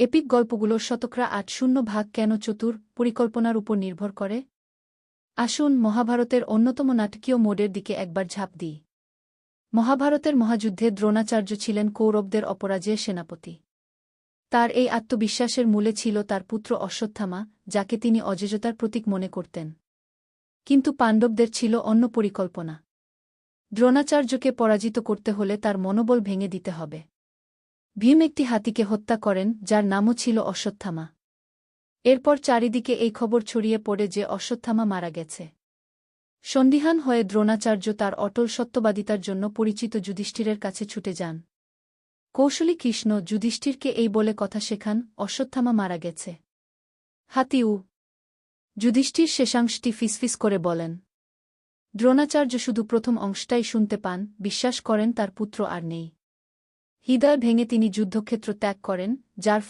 Epic গল্পগুলোর শতকরা ৮০ কেন চতুর পরিকল্পনার উপর নির্ভর করে? আসুন মহাভারতের অন্যতম নাটকীয় মোডের দিকে একবার ঝাঁপ দিই। মহাভারতের মহাযুদ্ধে দ্রোণাচার্য ছিলেন কৌরবদের অপরাজেয় সেনাপতি। তার এই আত্মবিশ্বাসের মূলে ছিল তার পুত্র অশ্বত্থামা, যাকে তিনি অজেয়তার প্রতীক মনে করতেন। কিন্তু পাণ্ডবদের ছিল অন্য পরিকল্পনা। দ্রোণাচার্যকে পরাজিত করতে হলে তার মনোবল ভেঙে দিতে হবে। ভীম একটি হাতিকে হত্যা করেন, যার নামও ছিল অশ্বত্থামা। এরপর চারিদিকে এই খবর ছড়িয়ে পড়ে যে অশ্বত্থামা মারা গেছে। সন্দিহান হয়ে দ্রোণাচার্য তার অটল সত্যবাদিতার জন্য পরিচিত যুধিষ্ঠিরের কাছে ছুটে যান। কৌশলী কৃষ্ণ যুধিষ্ঠিরকে এই বলে কথা শেখান, অশ্বত্থামা মারা গেছে। হাতিউ। যুধিষ্ঠির শেষাংশটি ফিসফিস করে বলেন। দ্রোণাচার্য শুধু প্রথম অংশটাই শুনতে পান, বিশ্বাস করেন তার পুত্র আর নেই। হৃদয় ভেঙে তিনি যুদ্ধক্ষেত্র ত্যাগ করেন, যার